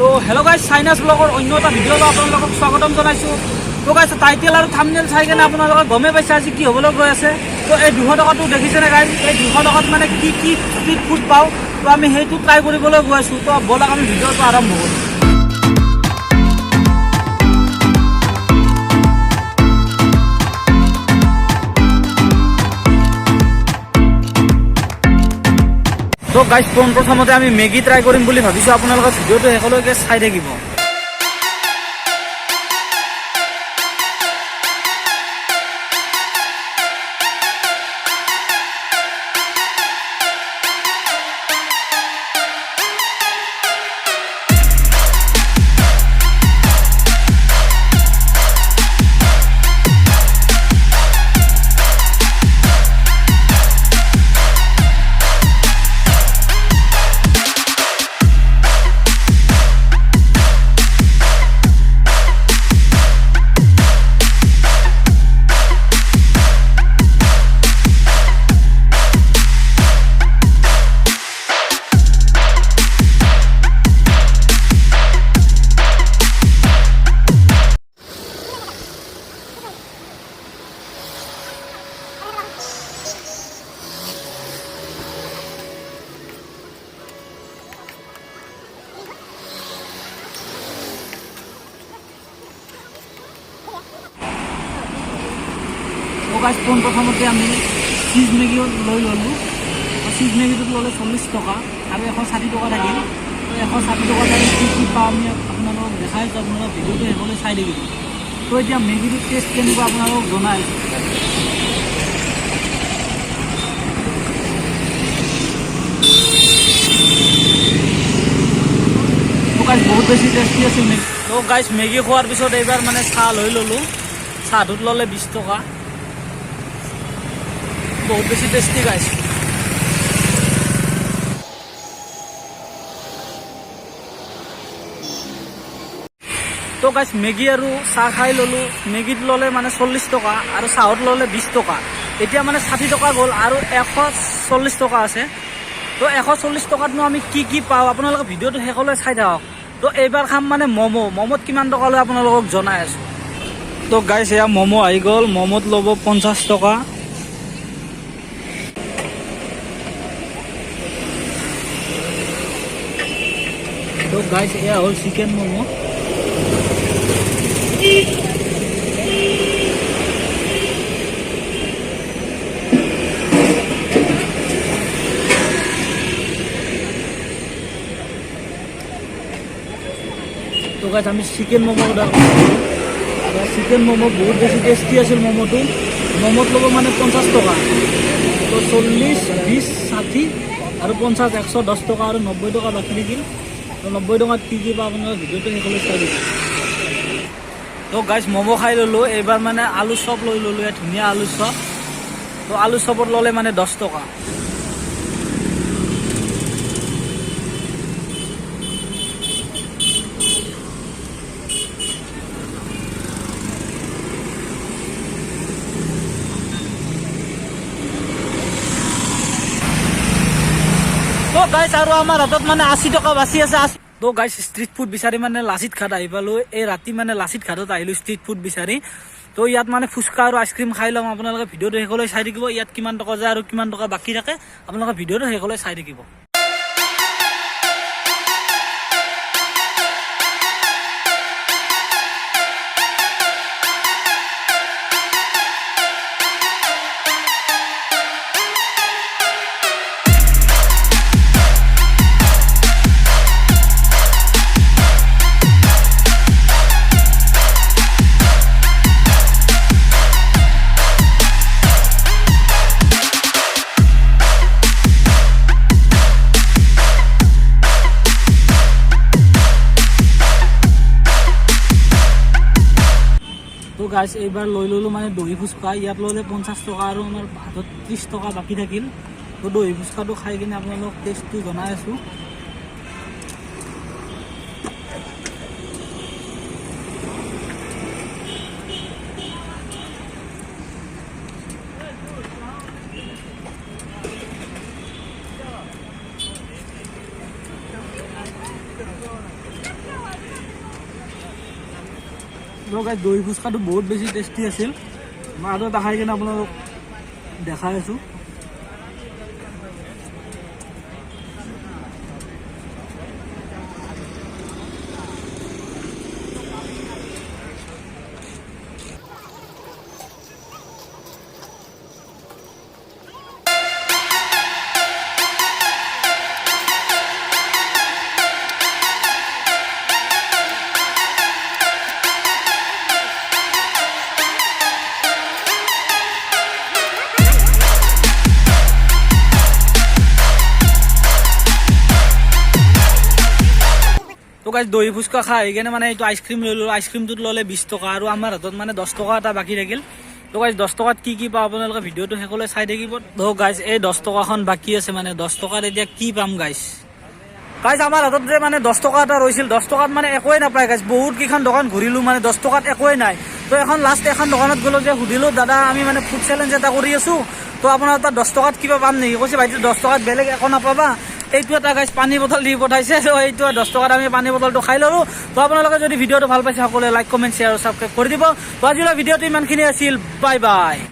তো hello' guys, sinus ব্লগৰ অন্য এটা ভিডিঅ'লৈ আপোনালোকক স্বাগতম জনাইছোঁ। তো গাইজ, টাইটেল আৰু থাম্বনেইল চাই কিনে আপোনালোকে গমেই পাইছে আজি কি হ'বলৈ গৈ আছে। তো এই 200 টকাটো দেখিছেনে গাইজ? এই 200 টকাত মানে কি ষ্ট্ৰীট ফুড পাওঁ, তো আমি সেইটো ট্ৰাই কৰিবলৈ গৈ আছোঁ। তো ব'লক আমি ভিডিঅ'টো আৰম্ভ কৰোঁ। তো গাইজ, প্ৰথমতে আমি মেগী ট্ৰাই কৰিম বুলি ভাবিছোঁ। আপোনালোকৰ ভিডিঅ'টো শেষলৈকে চাই থাকিব। গাইজ, প্ৰথমতে আমি চিজ মেগী লৈ ল'লোঁ। চিজ মেগীটোত ল'লে 40 টকা আৰু 160 টকা থাকিল। তো 160 টকা থাকি কি পাওঁ আমি আপোনালোকক দেখাই আছোঁ। আপোনালোকৰ ভিডিঅ'টো শেষলৈ চাই থাকিব। তো এতিয়া মেগীটোৰ টেষ্ট কেনেকুৱা আপোনালোকক জনাই আছোঁ। তো গাইজ, বহুত বেছি টেষ্টি আছিল মেগী। তো গাইজ, মেগী খোৱাৰ পিছত এইবাৰ মানে চাহ লৈ ল'লোঁ। চাহটোত ল'লে 20 টকা। বহুত বেছি টেষ্টি গাইজ। তো গাইজ, মেগী আৰু চাহ খাই ল'লোঁ। মেগীত ল'লে মানে 40 টকা আৰু চাহত ল'লে 20 টকা। এতিয়া মানে 60 টকা গ'ল আৰু 140 টকা আছে। তো 140 টকাতনো আমি কি পাওঁ আপোনালোকে ভিডিঅ'টো শেষলৈ চাই থাকক। তো এইবাৰ খাম মানে ম'ম'ত কিমান টকা লয় আপোনালোকক জনাই আছোঁ। তো গাইজ, এয়া ম'ম' আহি গ'ল। ম'ম'ত ল'ব 50 টকা। তো গাইজ, এয়া হ'ল চিকেন ম'ম'। তো গাইজ, আমি চিকেন ম'ম' অৰ্ডাৰ কৰিছোঁ। চিকেন ম'ম' বহুত বেছি টেষ্টি আছিল ম'ম'টো। ম'ম'ত ল'ব মানে 50 টকা। তো 40, 20, 60 আৰু 50, 110 টকা আৰু 90 টকা বাকী থাকিল। তো 90 টকাত কি পাওঁ আপোনাৰ ভিডিঅ'টো শেষলৈ চাই দিব। তো গাইজ, ম'ম' খাই ল'লোঁ। এইবাৰ মানে আলু চপ লৈ ল'লোঁ। ইয়াত ধুনীয়া আলু চপ। তো আলু চপত ল'লে মানে 10 টকা। তো গাইজ, আৰু আমাৰ হাতত মানে 80 টকা বাচি আছে। তো গাইজ, ষ্ট্ৰীট ফুড বিচাৰি মানে লাচিত ঘাট আহি পালোঁ। এই ৰাতি মানে লাচিত ঘাটত আহিলোঁ ষ্ট্ৰীট ফুড বিচাৰি। তো ইয়াত মানে ফুচকা আৰু আইচক্ৰীম খাই ল'ম। আপোনালোকে ভিডিঅ'টো শেষলৈ চাই থাকিব। ইয়াত কিমান টকা যায় আৰু কিমান টকা বাকী থাকে আপোনালোকে ভিডিঅ'টো শেষলৈ চাই থাকিব। তো গাইজ, এইবাৰ লৈ ল'লোঁ মানে দহি ফুচকা। ইয়াত ল'লে 50 টকা আৰু আমাৰ হাতত 30 টকা বাকী থাকিল। তো দহি ফুচকাটো খাই কিনে আপোনালোকক টেষ্টটো জনাই আছোঁ। গাইজ দহি ফুচকাটো বহুত বেছি টেষ্টি আছিল মই আৰু এটা খাই কিনে আপোনালোকক দেখাই আছোঁ তো গাইজ দহি ফুচকা খাই সেইকাৰণে মানে এইটো আইচক্ৰীম লৈ ল'লোঁ আইচক্ৰীমটোত ল'লে 20 টকা আৰু আমাৰ হাতত মানে 10 টকা এটা বাকী থাকিল তো গাইজ 10 টকাত কি পাওঁ আপোনালোকে ভিডিঅ'টো শেষলৈ চাই থাকিব তো গাইজ এই 10 টকাখন বাকী আছে মানে 10 টকাত এতিয়া কি পাম গাইজ আমাৰ হাতত যে মানে 10 টকা এটা ৰৈছিল 10 টকাত মানে একোৱেই নাপায় গাইজ বহুত কেইখন দোকান ঘূৰিলোঁ মানে 10 টকাত একোৱেই নাই তো এখন লাষ্ট এখন দোকানত গ'লোঁ যে সুধিলোঁ দাদা আমি মানে ফুড চেলেঞ্জ এটা কৰি আছোঁ তো আপোনাৰ তাত 10 টকাত কিবা পাম নেকি কৈছে ভাইটি 10 টকাত বেলেগ একো নাপাবা এইটো এটা গাইজ পানী বটল দি পঠাইছে তো এইটো 10 টকাত আমি পানী বটলটো খাই ল'লোঁ তো আপোনালোকে যদি ভিডিঅ'টো ভাল পাইছে সকলোৱে লাইক কমেণ্ট শ্বেয়াৰ আৰু ছাবস্ক্ৰাইব কৰি দিব তো আজিলৈ ভিডিঅ'টো ইমানখিনি আছিল বাই বাই